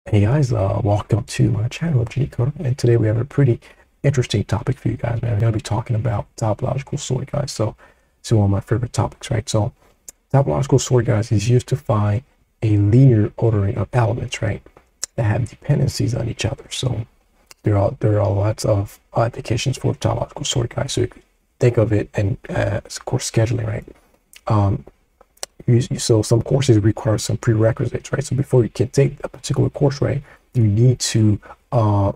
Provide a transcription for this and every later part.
Hey guys, welcome to my channel, G Code, and today we have a pretty interesting topic for you guys, man. We're gonna be talking about topological sort, guys. So, it's one of my favorite topics, right? So, topological sort, guys, is used to find a linear ordering of elements, right, that have dependencies on each other. So, there are lots of applications for topological sort, guys. So, you can think of it and as course scheduling, right? So some courses require some prerequisites, right? So before you can take a particular course, right, you need to have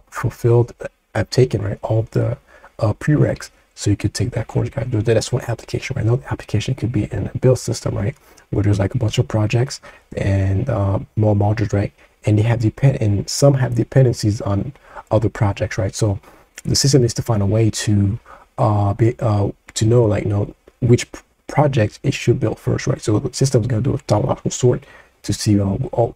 taken, right, all of the prereqs so you could take that course, guys. That's one application, right? Another application could be in a build system, right, where there's like a bunch of projects and more modules, right, and some have dependencies on other projects, right? So the system needs to find a way to know which project it should build first, right? So the system is going to do a topological sort to see how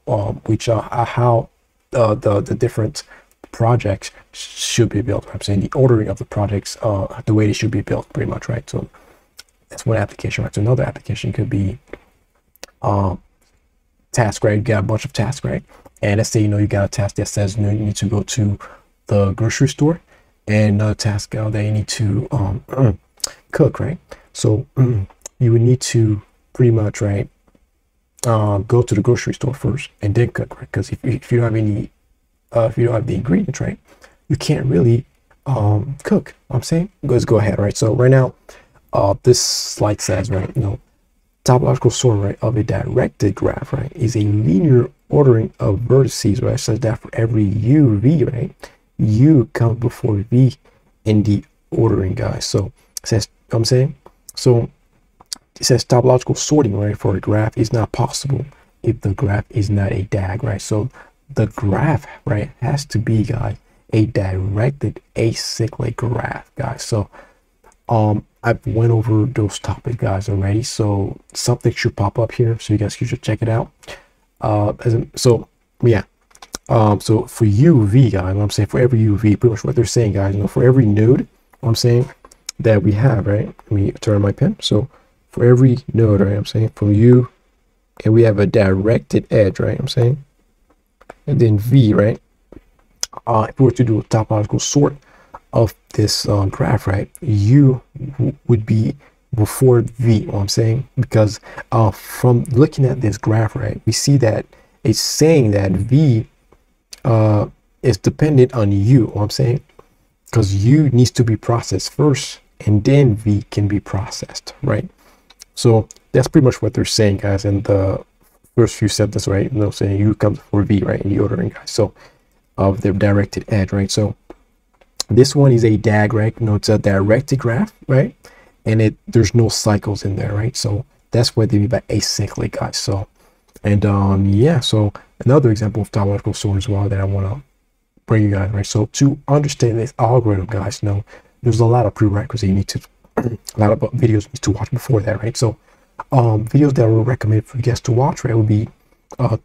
the different projects should be built. I'm saying the ordering of the projects, the way they should be built, pretty much, right? So that's one application, right? So another application could be task, right? You got a bunch of tasks, right? And let's say you got a task that says you need to go to the grocery store, and another task that you need to cook, right? So you would need to pretty much, right, go to the grocery store first and then cook, right? Because if you don't have any, if you don't have the ingredients, right, you can't really cook. I'm saying, let's go ahead, right? So right now, this slide says, right, topological sort, right, of a directed graph, right, is a linear ordering of vertices, right? Such that for every v, right, u comes before v in the ordering, guys. So it says, I'm saying, so it says topological sorting, right, for a graph is not possible if the graph is not a DAG, right? So the graph, right, has to be, guys, a directed acyclic graph, guys. So I've went over those topics, guys, already. So something should pop up here, so you guys should check it out. So for UV, guys, what I'm saying, for every UV, pretty much what they're saying, guys, for every node, what I'm saying, that we have, right? Let me turn my pen. So for every node, right, I'm saying, from U, and we have a directed edge, right, I'm saying, and then V, right? If we were to do a topological sort of this graph, right, U would be before V, what I'm saying, because from looking at this graph, right, we see that it's saying that V is dependent on U, what I'm saying, because U needs to be processed first, and then V can be processed, right? So that's pretty much what they're saying, guys, in the first few sentences, right? Saying U comes before V, right, in the ordering, guys. So of the directed edge, right? So this one is a DAG, right? It's a directed graph, right? And there's no cycles in there, right? So that's what they mean by acyclic, guys. So, and yeah, so another example of topological sort as well that I want to bring you guys, right? So to understand this algorithm, guys, there's a lot of prerequisites you need to, a lot of videos you need to watch before that, right? So videos that I would recommend for you guys to watch, right, would be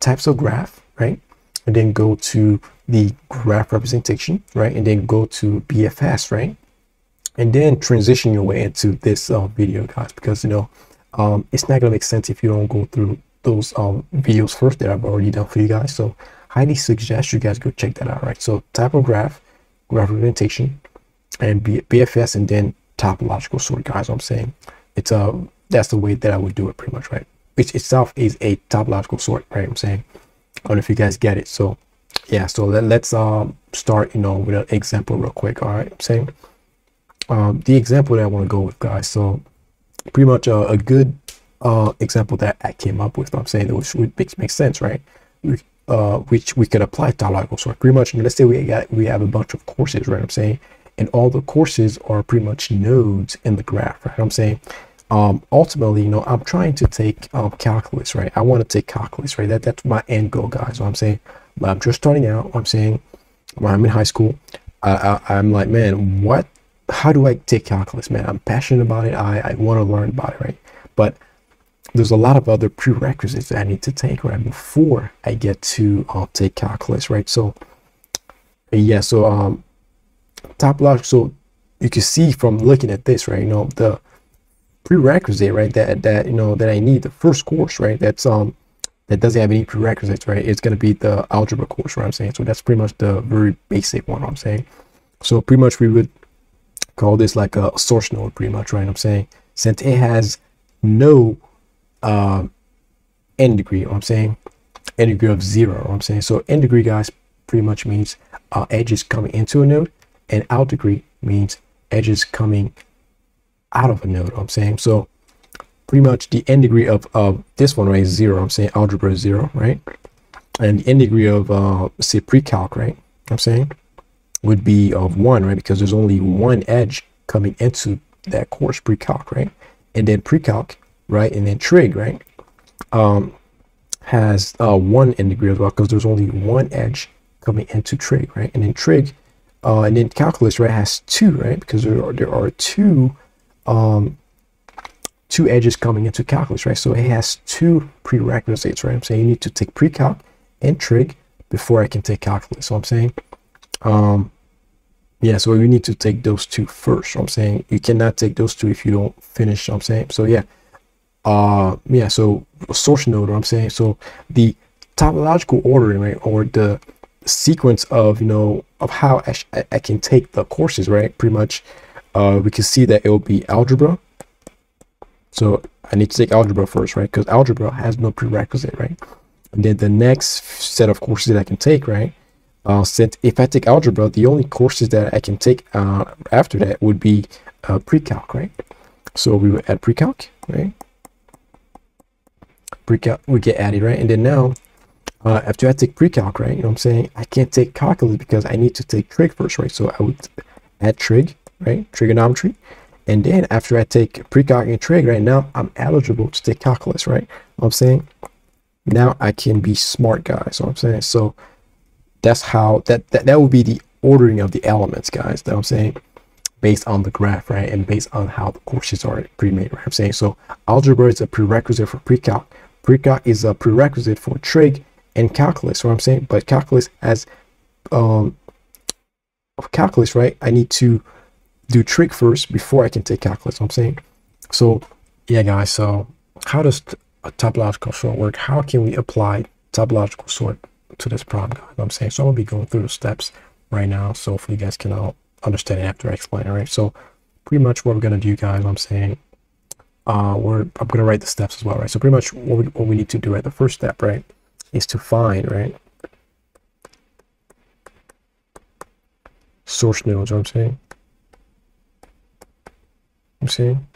types of graph, right? And then go to the graph representation, right? And then go to BFS, right? And then transition your way into this video, guys, because it's not gonna make sense if you don't go through those videos first that I've already done for you guys. So highly suggest you guys go check that out, right? So type of graph representation, and BFS, and then topological sort, guys. I'm saying it's that's the way that I would do it, pretty much, right? Which itself is a topological sort, right? I'm saying, I don't know if you guys get it. So yeah, so let's start with an example real quick. All right, I'm saying the example that I want to go with, guys. So pretty much a good example that I came up with, I'm saying, which makes sense, right? Which we could apply topological sort. Pretty much, let's say we have a bunch of courses, right? I'm saying, and all the courses are pretty much nodes in the graph, right? I'm saying, ultimately, I'm trying to take calculus, right? I want to take calculus, right? That's my end goal, guys. So I'm saying, but I'm just starting out. I'm saying, when I'm in high school, I'm like, man, how do I take calculus, man? I'm passionate about it. I want to learn about it, right? But there's a lot of other prerequisites that I need to take, right, before I get to take calculus, right? So yeah, so topological, so you can see from looking at this, right, the prerequisite, right, that I need, the first course, right, that's that doesn't have any prerequisites, right? It's going to be the algebra course, right? I'm saying. So that's pretty much the very basic one, I'm saying. So pretty much we would call this like a source node, pretty much, right? I'm saying, since it has no n degree, I'm saying, n degree of 0, I'm saying. So n degree, guys, pretty much means edges coming into a node, and out degree means edges coming out of a node, I'm saying. So pretty much the n degree of this one, right, is 0. I'm saying algebra is 0, right? And the n degree of say pre-calc, right, I'm saying, would be of 1, right? Because there's only one edge coming into that course, pre-calc, right? And then pre-calc, right, and then trig, right, has 1 n degree as well, because there's only one edge coming into trig, right? And then trig, and then calculus, right, has 2, right? Because there are two edges coming into calculus, right? So it has 2 prerequisites, right? I'm saying you need to take pre-calc and trig before I can take calculus. So I'm saying, yeah, so you need to take those 2 first. So I'm saying you cannot take those 2 if you don't finish. So I'm saying, so yeah, yeah. So source node, I'm saying, so the topological ordering, right, or the sequence of, you know, of how I can take the courses, right? Pretty much, we can see that it will be algebra. So I need to take algebra first, right? Because algebra has no prerequisite, right? And then the next set of courses that I can take, right? Since if I take algebra, the only courses that I can take after that would be pre-calc, right? So we would add pre-calc, right? Pre-calc would get added, right? And then now, after I take pre-calc, right? You know what I'm saying? I can't take calculus because I need to take trig first, right? So I would add trig, right? Trigonometry. And then after I take pre-calc and trig, right, now I'm eligible to take calculus, right? You know what I'm saying? Now I can be smart, guys. So I'm saying, so that's how that would be the ordering of the elements, guys. That I'm saying, based on the graph, right, and based on how the courses are pre-made, right? I'm saying, so algebra is a prerequisite for pre-calc. Pre-calc is a prerequisite for trig and calculus. So I'm saying, but calculus has calculus, right? I need to do trig first before I can take calculus. I'm saying, so yeah, guys. So how does a topological sort work? How can we apply topological sort to this problem, guys? I'm saying, so I'm gonna be going through the steps right now, so hopefully you guys can all understand it after I explain it, right? So pretty much what we're gonna do, guys, I'm saying, I'm gonna write the steps as well, right? So pretty much what we need to do, right, the first step, right, is to find, right, source nodes. What I'm saying,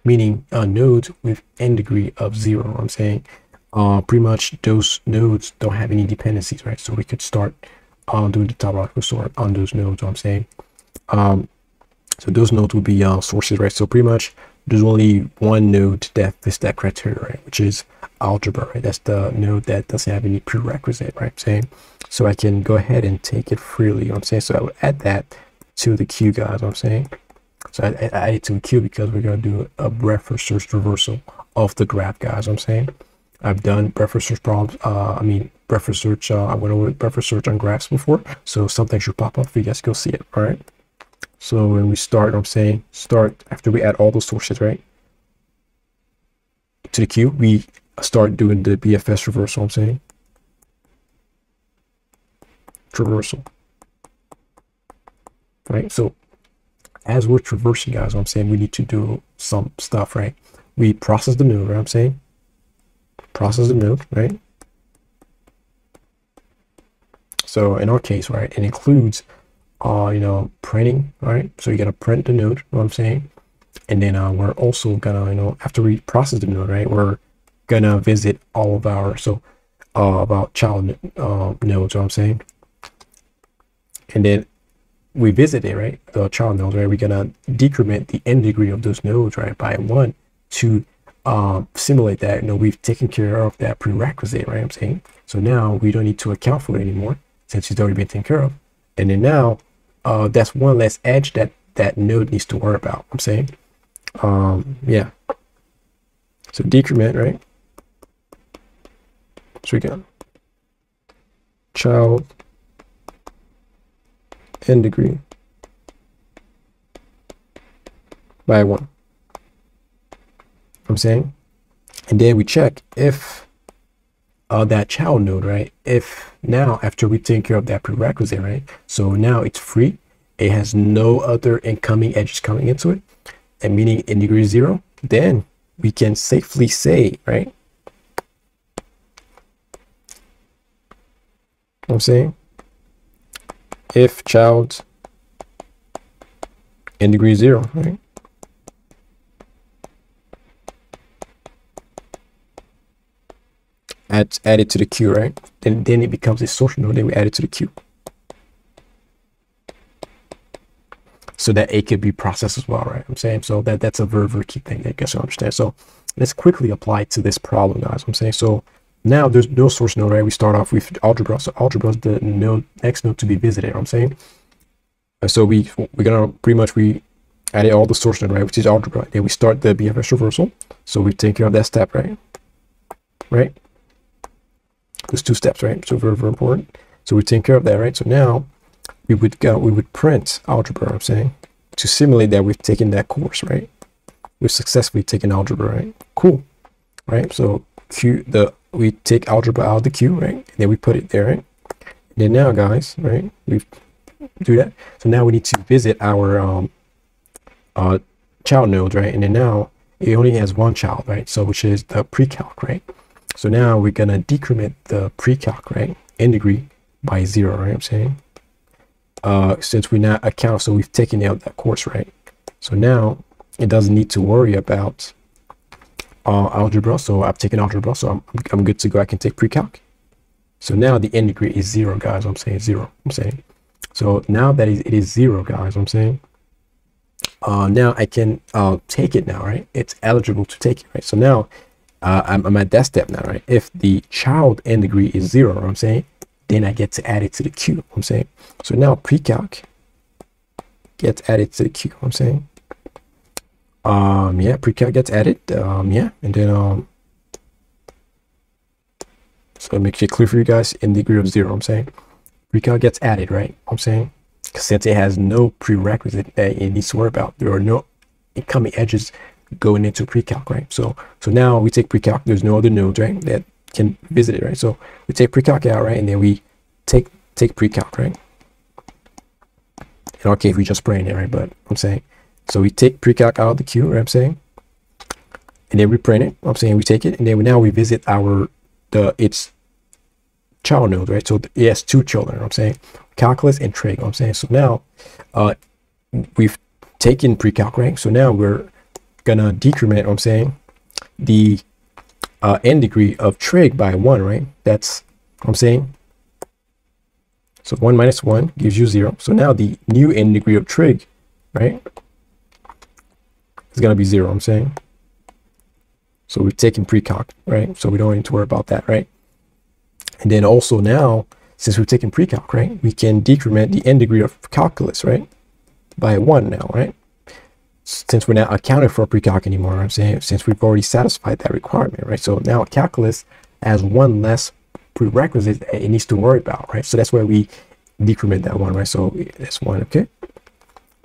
meaning nodes with n degree of 0. I'm saying, pretty much those nodes don't have any dependencies, right? So we could start doing the topological sort on those nodes. I'm saying, so those nodes will be sources, right? So pretty much there's only one node that fits that criteria, right, which is algebra, right? That's the node that doesn't have any prerequisite, right? I'm saying, so I can go ahead and take it freely. You know what I'm saying, so I would add that to the queue, guys. I'm saying, so I add it to the queue because we're going to do a breadth first search reversal of the graph, guys. I'm saying, I've done breadth first search problems. Breadth first search. I went over breadth first search on graphs before, so something should pop up for you guys to go see it. All right. So when we start, I'm saying, start after we add all those sources, right, to the queue, we start doing the BFS reversal. I'm saying, traversal, right? So as we're traversing, guys, I'm saying we need to do some stuff, right? We process the node, right? I'm saying, process the node, right? So in our case, right, it includes printing, right? So you gotta print the node, you know what I'm saying? And then we're also gonna, after we process the node, right, we're gonna visit all of our about child nodes, you know what I'm saying? And then we visit it, right, the child nodes, right? We're gonna decrement the n degree of those nodes, right, by 1 to simulate that, we've taken care of that prerequisite, right? I'm saying, so now we don't need to account for it anymore since it's already been taken care of. And then now that's one less edge that node needs to worry about. I'm saying, yeah. So decrement, right? So we got child n degree by 1. I'm saying, And then we check if that child node, right? If now after we take care of that prerequisite, right? So now it's free. It has no other incoming edges coming into it, and meaning in degree 0, then we can safely say, right? I'm saying if child in degree 0, right? Add it to the queue, right? Then it becomes a social node. Then we add it to the queue, so that it could be processed as well, right? I'm saying so that's a very key thing that you guys understand. So let's quickly apply to this problem, guys. I'm saying so now there's no source node, right? We start off with algebra. So algebra is the node next node to be visited. I'm saying so we're gonna pretty much we added all the source node, right, which is algebra. Then we start the BFS reversal. So we take care of that step, right? Right. There's 2 steps, right? So very important. So we take care of that, right? So now we would print algebra, I'm saying, to simulate that we've taken that course, right? We've successfully taken algebra, right? Cool, right? So we take algebra out of the queue, right? And then we put it there, right? And then now, guys, right? We do that. So now we need to visit our child nodes, right? And then now it only has one child, right? So which is the pre-calc, right? So now we're gonna decrement the pre-calc, right, in degree by 0, right? I'm saying since we not account, so we've taken out that course, right? So now it doesn't need to worry about algebra. So I've taken algebra, so I'm good to go. I can take pre-calc. So now the end degree is 0, guys. I'm saying 0. I'm saying so now that it is 0, guys. I'm saying now I can take it now, right? It's eligible to take it, right? So now I'm at that step now, right? If the child end degree is 0, I'm saying, then I get to add it to the queue. I'm saying so now pre-calc gets added to the queue. I'm saying yeah, pre-calc gets added, yeah, and then so make it clear for you guys, in degree of 0, I'm saying pre-calc gets added, right? I'm saying since it has no prerequisite that it needs to worry about, there are no incoming edges going into pre-calc, right? So now we take pre-calc, there's no other nodes, right, that can visit it, right? So we take pre-calc out, right, and then we take pre-calc, right? In our case, we just print it, right? But I'm saying so we take pre-calc out of the queue, right? I'm saying, and then we print it. I'm saying we take it, and then now we visit its child node, right? So it has 2 children. I'm saying calculus and trig. I'm saying so now we've taken pre-calc, right? So now we're gonna decrement, I'm saying, the end degree of trig by 1, right? That's what I'm saying. So 1 minus 1 gives you 0. So now the new end degree of trig, right, is gonna be 0. I'm saying so we've taken pre-calc, right? So we don't need to worry about that, right? And then also now, since we've taken pre-calc, right, we can decrement the end degree of calculus, right, by 1 now, right? Since we're not accounting for pre-calc anymore, I'm saying, since we've already satisfied that requirement, right? So now calculus has 1 less prerequisite that it needs to worry about, right? So that's where we decrement that 1, right? So that's 1, okay?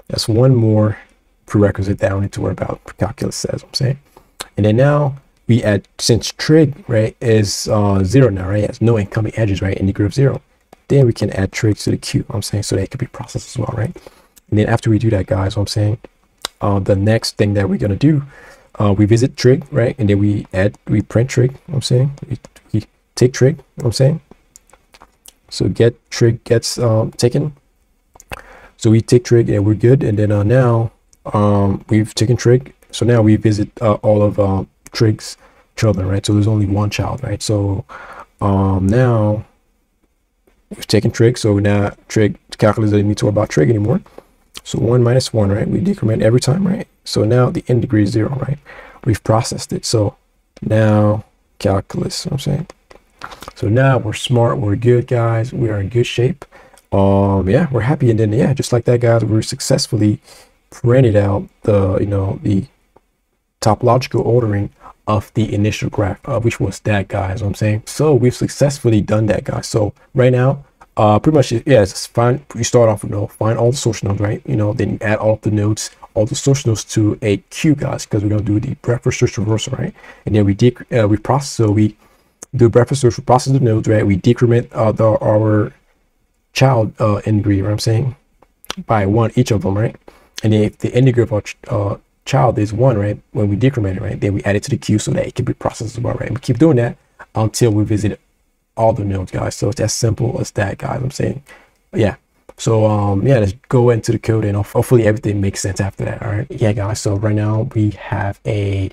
That's 1 more prerequisite that I don't need to worry about, calculus says, I'm saying. And then now we add, since trig, right, is 0 now, right? It has no incoming edges, right, in degree of 0. Then we can add trig to the queue, I'm saying, so that it can be processed as well, right? And then after we do that, guys, I'm saying, the next thing that we're gonna do, we visit trig, right, and then we print trig. I'm saying we take trig. I'm saying so trig gets taken. So we take trig and we're good. And then now we've taken trig. So now we visit all of trig's children, right? So there's only 1 child, right? So now we've taken trig. So now trig calculus doesn't need to worry about trig anymore. So 1 minus 1, right? We decrement every time, right? So now the end degree is 0, right? We've processed it. So now calculus, I'm saying. So now we're smart, we're good, guys. We are in good shape. Yeah, we're happy. And then, yeah, just like that, guys, we successfully printed out the topological ordering of the initial graph, which was that, guys. I'm saying. So we've successfully done that, guys. So right now, Pretty much, yeah, it's find, you start off with, find all the social nodes, right? Then you add all of the nodes, all the social nodes to a queue, guys, because we're going to do the breadth first search reversal, right? And then we process, so we do breadth first search, we process the nodes, right? We decrement our child integer, you know what I'm saying, by one each of them, right? And then if the integer of our child is 1, right, when we decrement it, right, then we add it to the queue so that it can be processed as well, right? And we keep doing that until we visit all the nodes, guys. So it's as simple as that, guys. I'm saying, yeah. So yeah, let's go into the code, and hopefully everything makes sense after that. All right, yeah, guys. So right now we have the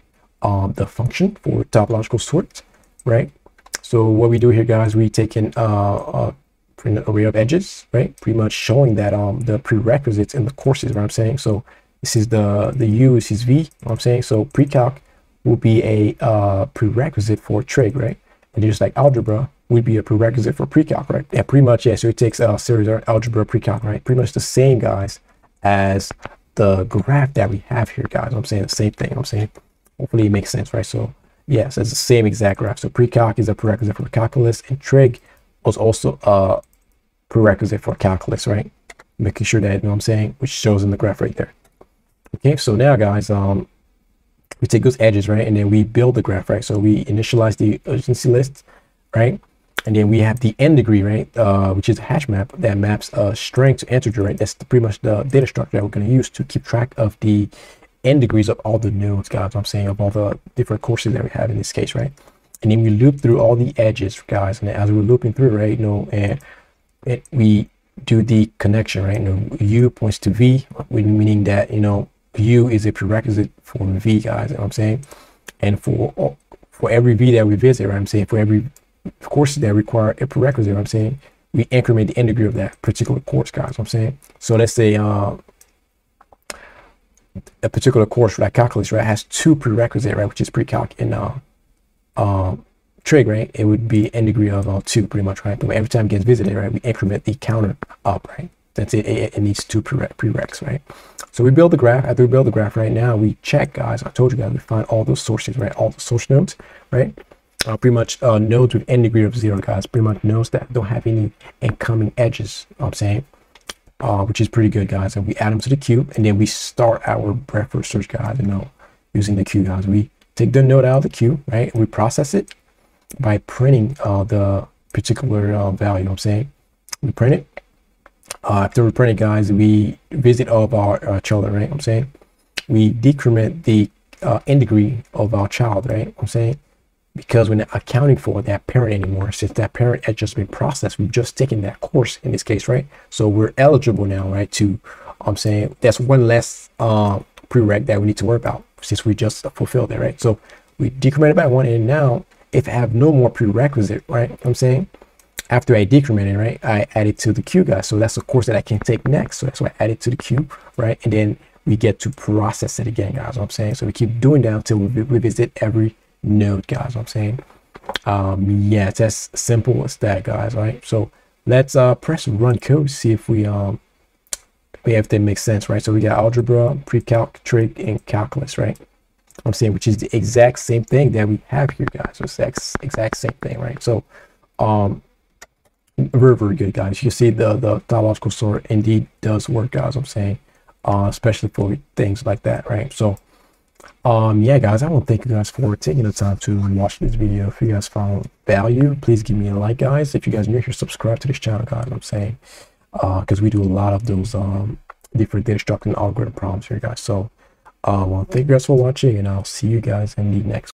function for topological sort, right? So what we do here, guys, we take in an array of edges, right? Pretty much showing that the prerequisites in the courses, what I'm saying. So this is the U, this is V, you know what I'm saying. So pre-calc will be a prerequisite for trig, right? And just like algebra would be a prerequisite for pre-calc, right? Yeah, pretty much, yeah. So it takes a series of algebra pre-calc, right? Pretty much the same, guys, as the graph that we have here, guys. I'm saying the same thing. I'm saying, hopefully it makes sense, right? So yes, yeah, so it's the same exact graph. So pre-calc is a prerequisite for calculus, and trig was also a prerequisite for calculus, right? Making sure that, you know what I'm saying, which shows in the graph right there. Okay, so now, guys, we take those edges, right, and then we build the graph, right? So we initialize the urgency list, right? And then we have the n degree, right, which is a hash map that maps a string to integer, right? That's pretty much the data structure that we're going to use to keep track of the n degrees of all the nodes, guys. I'm saying, of all the different courses that we have in this case, right? And then we loop through all the edges, guys. And as we're looping through, right, and we do the connection, right? U points to V, meaning that, U is a prerequisite for V, guys. You know what I'm saying? And for every V that we visit, right? I'm saying for every course that require a prerequisite, I'm saying we increment the n degree of that particular course, guys. I'm saying, so let's say a particular course like calculus, right, has 2 prerequisites, right, which is pre-calc and trig, right? It would be n degree of 2, pretty much, right? But every time it gets visited, right, we increment the counter up, right? That's it. It needs 2 prereqs, right? So we build the graph. After we build the graph, right, now we check, guys. I told you guys, we find all those sources, right? All the source nodes, right? Pretty much nodes with n degree of 0, guys. Pretty much nodes that don't have any incoming edges, you know what I'm saying, which is pretty good, guys. And we add them to the queue, and then we start our breadth first search, guys. Using the queue, guys. We take the node out of the queue, right? And we process it by printing the particular value, you know what I'm saying? We print it. After we print it, guys, we visit all of our children, right? You know what I'm saying, we decrement the n degree of our child, right? You know what I'm saying, because we're not accounting for that parent anymore. Since that parent had just been processed, we've just taken that course in this case, right? So we're eligible now, right, to I'm saying that's one less prereq that we need to worry about since we just fulfilled that, right? So we decrement it by 1, and now if I have no more prerequisite, right, you know what I'm saying, after I decrement it, right, I add it to the queue, guys. So that's a course that I can take next. So that's why I add it to the queue, right? And then we get to process it again, guys. What I'm saying. So we keep doing that until we visit every node, guys. What I'm saying. Yeah, it's as simple as that, guys. Right. So let's press run code, see if we everything makes sense, right? So we got algebra, pre-calc, trig, and calculus, right? I'm saying, which is the exact same thing that we have here, guys. So it's the exact same thing, right? So very, very good, guys. You see the topological sort indeed does work, guys. I'm saying, especially for things like that, right? So yeah, guys, I want to thank you guys for taking the time to watch this video. If you guys found value, please give me a like, guys. If you guys are new here, subscribe to this channel, guys. I'm saying, because we do a lot of those different data structure and algorithm problems here, guys. So well, thank you guys for watching, and I'll see you guys in the next